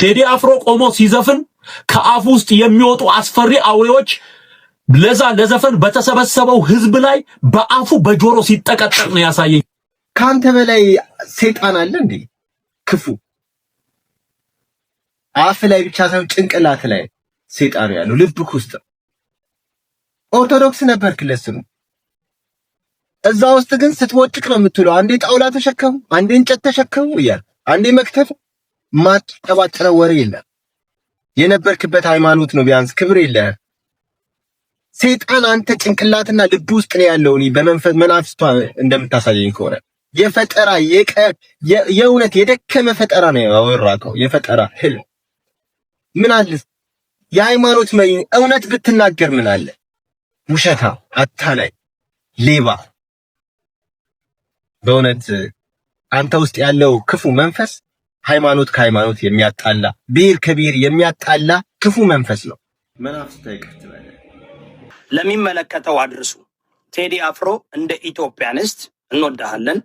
ቴዲ አፍሮ ቆሞ ሲዘፍን ከአፉ ውስጥ የሚወጡ አስፈሪ አውሬዎች ለዘፈን በተሰበሰበው ህዝብ ላይ በአፉ በጆሮ ሲጠቀጠቅ ነው ያሳየኝ። ካንተ በላይ ሰይጣን አለ እንዴ? ክፉ አፍ ላይ ብቻ ሳይሆን ጭንቅላት ላይ ሰይጣን ያለው ልብክ ውስጥ። ኦርቶዶክስ ነበርክ ለስሙ፣ እዛ ውስጥ ግን ስትወጭቅ ነው የምትለው። አንዴ ጣውላ ተሸከሙ፣ አንዴ እንጨት ተሸከሙ እያል፣ አንዴ መክተፍ ማጠባጠረ ወሬ የለም። የነበርክበት ሃይማኖት ነው ቢያንስ ክብር የለህ። ሰይጣን አንተ ጭንቅላትና ልብ ውስጥ ነው ያለው። እኔ በመንፈስ መናፍስቷ እንደምታሳየኝ ከሆነ የፈጠራ የእውነት የደከመ ፈጠራ ነው ያወራከው። የፈጠራ ህልም ምን አለ? የሃይማኖት መሪ እውነት ብትናገር ምን አለ? ውሸታ፣ አታላይ፣ ሌባ። በእውነት አንተ ውስጥ ያለው ክፉ መንፈስ ሃይማኖት ከሃይማኖት የሚያጣላ፣ ብሔር ከብሔር የሚያጣላ ክፉ መንፈስ ነው። መናፍስት ይቅርት በለ ለሚመለከተው አድርሱ። ቴዲ አፍሮ እንደ ኢትዮጵያንስት እንወዳሃለን፣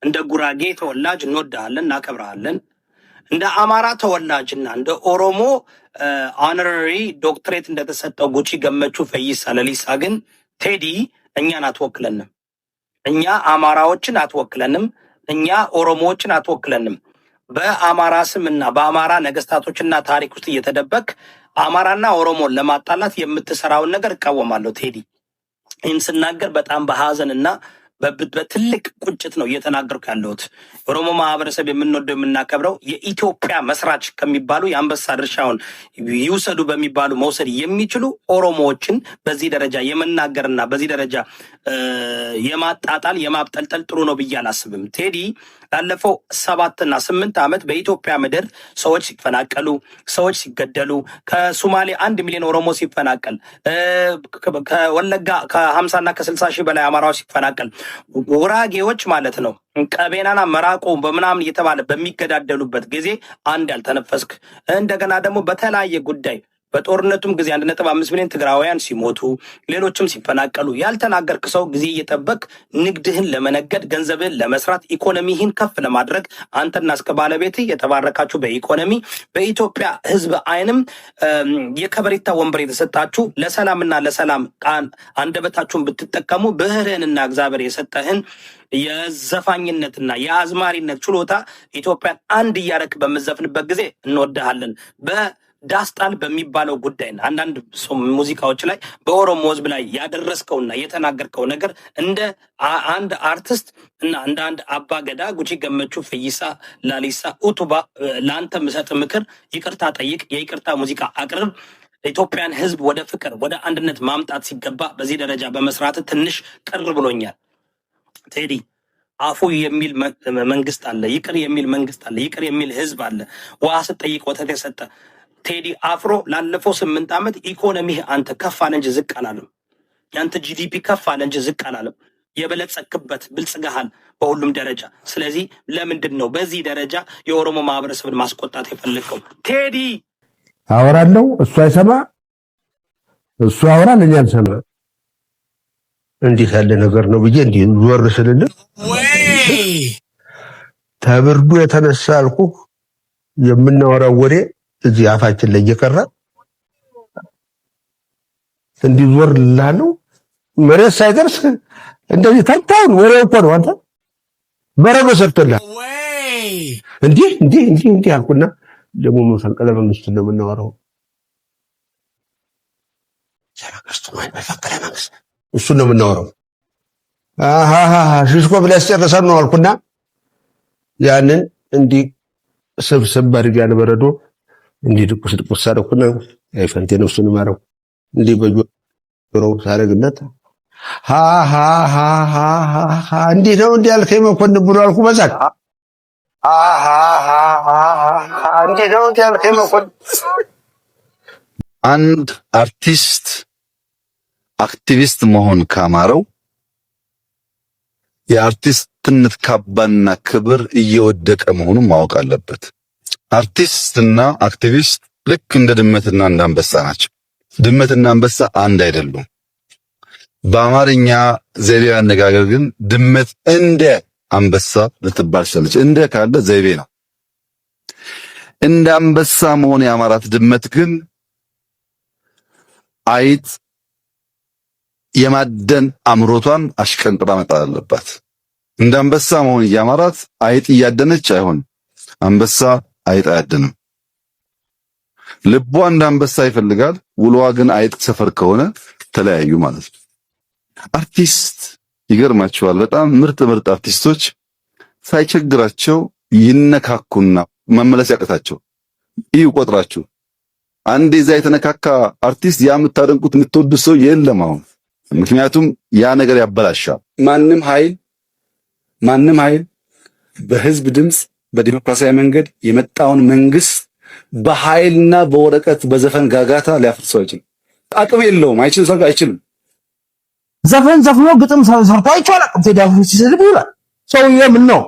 እንደ ጉራጌ ተወላጅ እንወዳሃለን፣ እናከብረሃለን። እንደ አማራ ተወላጅና እንደ ኦሮሞ ኦነራሪ ዶክትሬት እንደተሰጠው ጉቺ ገመቹ ፈይሳ ለሊሳ ግን ቴዲ እኛን አትወክለንም። እኛ አማራዎችን አትወክለንም። እኛ ኦሮሞዎችን አትወክለንም። በአማራ ስምና በአማራ ነገስታቶችና ታሪክ ውስጥ እየተደበቅ አማራና ኦሮሞን ለማጣላት የምትሰራውን ነገር እቃወማለሁ። ቴዲ ይህን ስናገር በጣም በሐዘንና በትልቅ ቁጭት ነው እየተናገርኩ ያለሁት። ኦሮሞ ማህበረሰብ የምንወደው የምናከብረው የኢትዮጵያ መስራች ከሚባሉ የአንበሳ ድርሻውን ይውሰዱ በሚባሉ መውሰድ የሚችሉ ኦሮሞዎችን በዚህ ደረጃ የመናገርና በዚህ ደረጃ የማጣጣል የማብጠልጠል ጥሩ ነው ብዬ አላስብም። ቴዲ ላለፈው 7 እና 8 ዓመት በኢትዮጵያ ምድር ሰዎች ሲፈናቀሉ፣ ሰዎች ሲገደሉ፣ ከሶማሌ 1 ሚሊዮን ኦሮሞ ሲፈናቀል፣ ከወለጋ ከ50 እና ከ60 ሺህ በላይ አማራዎች ሲፈናቀል፣ ጉራጌዎች ማለት ነው ቀቤናና መራቆ በምናምን እየተባለ በሚገዳደሉበት ጊዜ አንድ ያልተነፈስክ፣ እንደገና ደግሞ በተለያየ ጉዳይ በጦርነቱም ጊዜ 1.5 ሚሊዮን ትግራውያን ሲሞቱ ሌሎችም ሲፈናቀሉ ያልተናገርክ ሰው ጊዜ እየጠበቅ ንግድህን ለመነገድ ገንዘብህን ለመስራት ኢኮኖሚህን ከፍ ለማድረግ አንተና እስከ ባለቤትህ የተባረካችሁ በኢኮኖሚ በኢትዮጵያ ሕዝብ አይንም የከበሬታ ወንበር የተሰጣችሁ ለሰላምና ለሰላም አንደበታችሁን ብትጠቀሙ ብህርህንና እግዚአብሔር የሰጠህን የዘፋኝነትና የአዝማሪነት ችሎታ ኢትዮጵያን አንድ እያረክ በመዘፍንበት ጊዜ እንወድሃለን። ዳስጣል በሚባለው ጉዳይና አንዳንድ ሙዚቃዎች ላይ በኦሮሞ ህዝብ ላይ ያደረስከውና የተናገርከው ነገር እንደ አንድ አርቲስት እና እንደ አንድ አባገዳ ጉቺ ገመቹ ፈይሳ ላሊሳ ኡቱባ ለአንተ ምሰጥ ምክር ይቅርታ ጠይቅ፣ የይቅርታ ሙዚቃ አቅርብ። ኢትዮጵያን ህዝብ ወደ ፍቅር ወደ አንድነት ማምጣት ሲገባ በዚህ ደረጃ በመስራት ትንሽ ቅር ብሎኛል። ቴዲ አፉ የሚል መንግስት አለ፣ ይቅር የሚል መንግስት አለ፣ ይቅር የሚል ህዝብ አለ። ውሃ ስትጠይቅ ወተት የሰጠ ቴዲ አፍሮ ላለፈው 8 ዓመት ኢኮኖሚህ አንተ ከፍ አለ እንጂ ዝቅ አላለም። ያንተ ጂዲፒ ከፍ አለ እንጂ ዝቅ አላለም። የበለጸክበት ብልጽግሃል በሁሉም ደረጃ። ስለዚህ ለምንድን ነው በዚህ ደረጃ የኦሮሞ ማህበረሰብን ማስቆጣት የፈለከው? ቴዲ አወራለሁ፣ እሱ አይሰማ፣ እሱ አወራል፣ እኔ አልሰማ። እንዲህ ያለ ነገር ነው ብዬ እንዲህ ዞር ስልልህ ተብርዱ የተነሳ አልኩህ የምናወራው ወሬ እዚህ አፋችን ላይ እየቀረ እንዲዞር ላለው መሬት ሳይደርስ እንደዚህ ታታውን ወሬ እኮ ነው። አንተ በረዶ ሰርተላ እንዲህ አልኩና ደግሞ መፈንቅለ መንግስት ነው የምናወራው። እሱ ነው የምናወራው። ሽሽኮ ብላ ያስጨረሰን ነው አልኩና ያንን እንዲህ ስብስብ አድርጌ ያለ በረዶ እንዲህ ድቁስ አደረኩና አይፈንቴ ነፍሱን ማረው እንዲህ በጆሮው ሳረግለት እንዲህ ነው እንዲህ ያልከኝ መኮንን ብሎ አልኩ። በዛት እንዲህ ነው እንዲህ ያልከኝ መኮንን። አንድ አርቲስት አክቲቪስት መሆን ካማረው የአርቲስትነት ካባና ክብር እየወደቀ መሆኑን ማወቅ አለበት። አርቲስትና አክቲቪስት ልክ እንደ ድመትና እንደ አንበሳ ናቸው። ድመትና አንበሳ አንድ አይደሉም። በአማርኛ ዘይቤ አነጋገር ግን ድመት እንደ አንበሳ ልትባል ትችላለች። እንደ ካለ ዘይቤ ነው። እንደ አንበሳ መሆን ያማራት ድመት ግን አይጥ የማደን አምሮቷን አሽቀንጥራ መጣል አለባት። እንደ አንበሳ መሆን ያማራት አይጥ እያደነች አይሆን። አንበሳ አይጥ አያድንም። ልቧ እንደ አንበሳ ይፈልጋል፣ ውሎዋ ግን አይጥ ሰፈር ከሆነ ተለያዩ ማለት ነው። አርቲስት ይገርማቸዋል። በጣም ምርጥ አርቲስቶች ሳይቸግራቸው ይነካኩና መመለስ ያቀታቸው። ይህ ቆጥራችሁ አንዴ እዛ የተነካካ አርቲስት ያ የምታደንቁት የምትወዱት ሰው የለም አሁን። ምክንያቱም ያ ነገር ያበላሻል። ማንም ኃይል በህዝብ ድምጽ በዲሞክራሲያዊ መንገድ የመጣውን መንግስት በኃይልና በወረቀት በዘፈን ጋጋታ ሊያፈርሰው አይችልም። አቅም የለውም። አይችልም። ዘፈን ዘፍኖ ግጥም ሰርቶ አይቻልም። ቴዲ አፍሮ ሲሰድብ ይውላል። ሰውዬ ምን ነው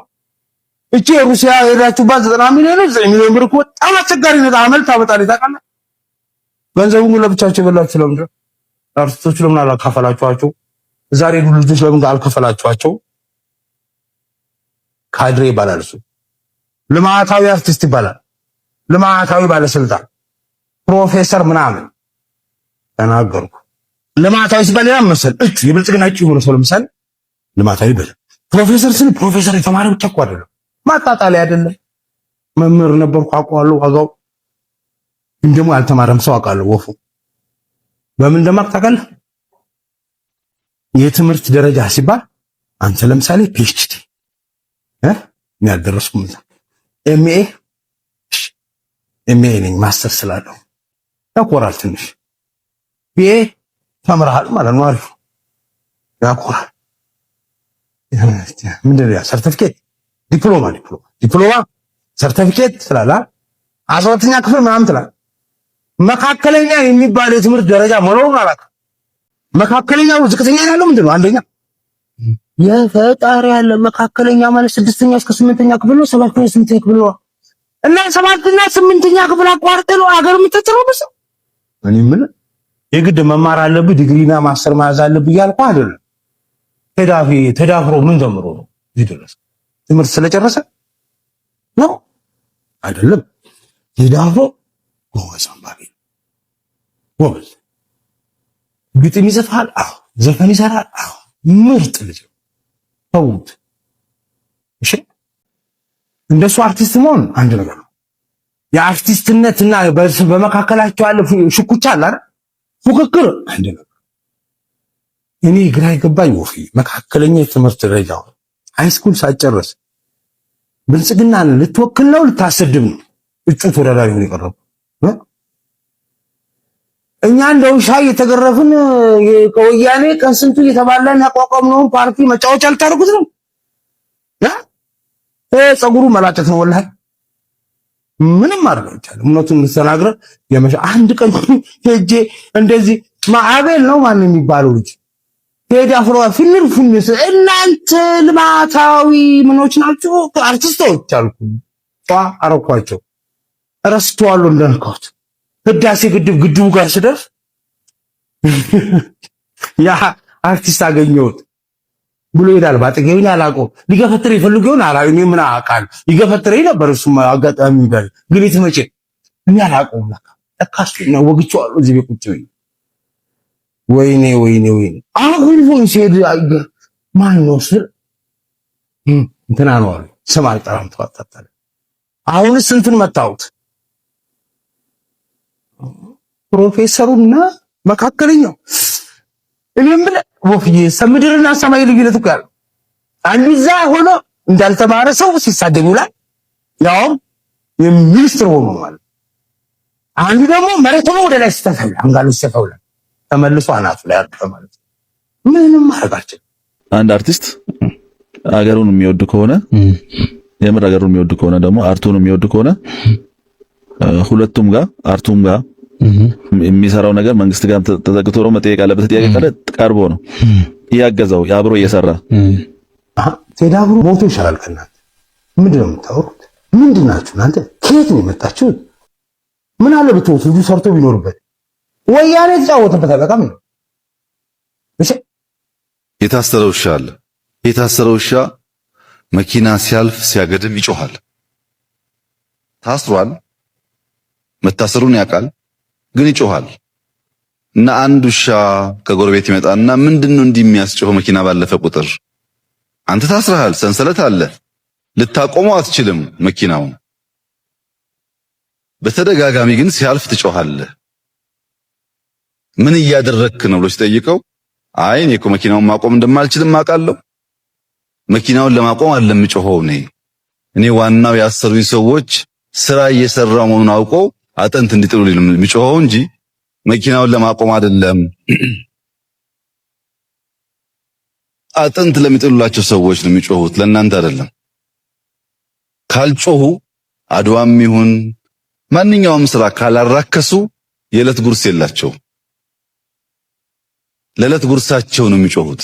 እቺ ሩሲያ ሄዳችሁባት 90 ሚሊዮን 9 ሚሊዮን ብር እኮ በጣም አስቸጋሪ ነው። አመል ታመጣለች ታውቃለህ። ገንዘቡን ለብቻቸው የበላችሁ ለምን አርቲስቶች ለምን አላካፈላችኋቸው? ዛሬ ልጆች ለምን አልከፈላችኋቸው? ካድሬ ይባላል እሱ። ልማታዊ አርቲስት ይባላል። ልማታዊ ባለስልጣን ፕሮፌሰር ምናምን ተናገርኩ። ልማታዊ ሲባል ያ መሰል እቺ የብልጽግና እቺ ሆኖ ሰው ለምሳሌ ልማታዊ በለ ፕሮፌሰር ስለ ፕሮፌሰር የተማረ ብቻ እኮ አይደለም፣ ማጣጣላይ አይደለም። መምህር ነበርኩ አውቀዋለሁ። ዋጋው እንደሞ አልተማረም ሰው አውቃለሁ። ወፉ በምን እንደማቅ ታውቃለህ? የትምህርት ደረጃ ሲባል አንተ ለምሳሌ ፒኤችዲ ያልደረስኩም ኤምኤ ነኝ ማስተር ስላለው ያኮራል። ትንሽ ቢኤ ተምረሃል ማለት ነው። አሪፍ ያኮራል። ምንድን ነው ሰርቲፊኬት ዲፕሎማ ሰርቲፊኬት ስላላ 12ኛ ክፍል ምናምን ትላለህ። መካከለኛ የሚባል የትምህርት ደረጃ መኖሩን አላውቅም። መካከለኛው ዝቅተኛ ያለው ምንድን ነው? አንደኛ የፈጣሪ ያለ መካከለኛ ማለት 6ኛ እስከ 8ኛ ክፍል ነው። 7ኛ 8ኛ ክፍል ነው እና 7ኛ 8ኛ ክፍል አቋርጠህ ነው አገር የምትጠራው። እኔ ምን የግድ መማር አለብህ ዲግሪና ማስተር መያዝ አለብህ እያልኩ አይደለም። ተዳፍሮ ምን ተምሮ ነው እዚህ ድረስ? ትምህርት ስለጨረሰ ነው አይደለም። ተዳፍሮ ጎበዝ አንባቢ ጎበዝ ግጥም ይዘፋል። አዎ ዘፈን ይሰራል። አዎ ምርጥ ልጅ ተውት። እሺ እንደሱ አርቲስት መሆን አንድ ነገር ነው። የአርቲስትነትና በመካከላቸው ያለ ሽኩቻ አለ አይደል? ፉክክር አንድ ነገር። እኔ ግራ ይገባኝ ወፊ መካከለኛ የትምህርት ደረጃ ሃይስኩል ሳይጨርስ ብልጽግናን ልትወክል ነው ልታሰድብ ነው እጩ ተወዳዳሪ ሆኖ የቀረበው? እኛ እንደ ውሻ እየተገረፍን ከወያኔ ቀን ስንቱ እየተባላን ያቋቋምነውን ፓርቲ መጫወቻ ልታደርጉት ነው? ፀጉሩ መላጨት ነው ወላሂ። ምንም ማድረግ አይቻልም። እውነቱን ተናግረ አንድ ቀን ሄጄ እንደዚህ ማዕበል ነው ማን የሚባለው ልጅ ቴዲ አፍሮ ፊልም እናንተ ልማታዊ ምኖች ናችሁ አርቲስቶች አልኩ። አረኳቸው ረስተዋለሁ እንደነካሁት ህዳሴ ግድቡ ጋር ስደርስ ያ አርቲስት አገኘሁት ብሎ ይላል። ባጠገቤኝ አላውቀውም። ሊገፈትር ይፈልገውን እኔ ምን አውቃለሁ? ይገፈትረኝ ነበር እሱማ አጋጣሚ ጋር ግን የተመቸ እኔ አላውቀውም። ለካ እሱ ነው ወግቼዋለሁ እዚህ ቤት ቁጭ ብዬ። ወይኔ አሁን ሆን ሲሄድ ማን ነው ስል እንትና ነው አሉ። ስም አልጠራም ተዋጣጣለ። አሁንስ እንትን መታወት ፕሮፌሰሩና መካከለኛው እኔም ብለ ወፍዬ ምድርና ሰማይ ልዩነት እኮ ያለው አንዱ እዛ ሆኖ እንዳልተማረ ሰው ሲሳደብ ይውላል። ያው የሚኒስትር ሆኖ ማለት አንዱ ደግሞ መሬት ሆኖ ወደ ላይ ሲተፋው አንጋሉ ሲተፋው ተመልሶ አናቱ ላይ አርፈ ማለት ምንም ማረጋችን። አንድ አርቲስት አገሩን የሚወድ ከሆነ የምር አገሩን የሚወድ ከሆነ ደግሞ አርቱን የሚወድ ከሆነ ሁለቱም ጋር አርቱም ጋር የሚሰራው ነገር መንግስት ጋር ተዘግቶ ነው መጠየቅ ያለበት። ጥያቄ ካለ ቀርቦ ነው ያገዛው አብሮ እየሰራ ቴዲ አፍሮ ሞቶ ይሻላል ከእናንተ። ምንድን ነው የምታወሩት? ምንድን ናችሁ እናንተ? ከየት ነው የመጣችሁት? ምን አለ ብትወት ልጁ ሰርቶ ቢኖርበት። ወያኔ የተጫወተበት አበቃም ነው። እሺ የታሰረ ውሻ አለ። የታሰረ ውሻ መኪና ሲያልፍ ሲያገድም ይጮሃል። ታስሯል። መታሰሩን ያውቃል፣ ግን ይጮሃል። እና አንድ ውሻ ከጎረቤት ይመጣና ምንድነው እንዲህ የሚያስጮኸው? መኪና ባለፈ ቁጥር አንተ ታስረሃል፣ ሰንሰለት አለ፣ ልታቆመው አትችልም መኪናውን። በተደጋጋሚ ግን ሲያልፍ ትጮሃለህ። ምን እያደረክ ነው ብሎ ሲጠይቀው አይ እኔ እኮ መኪናውን ማቆም እንደማልችልም አውቃለሁ፣ መኪናውን ለማቆም አይደለም የምጮኸው እኔ ዋናው ያሰሩኝ ሰዎች ስራ እየሰራው መሆኑን አውቀው አጥንት እንዲጥሉልኝ ነው የምጮኸው እንጂ መኪናውን ለማቆም አይደለም። አጥንት ለሚጥሉላቸው ሰዎች ነው የሚጮሁት፣ ለእናንተ አይደለም። ካልጮሁ አድዋም ይሁን ማንኛውም ስራ ካላራከሱ የዕለት ጉርስ የላቸው። ለዕለት ጉርሳቸው ነው የሚጮሁት።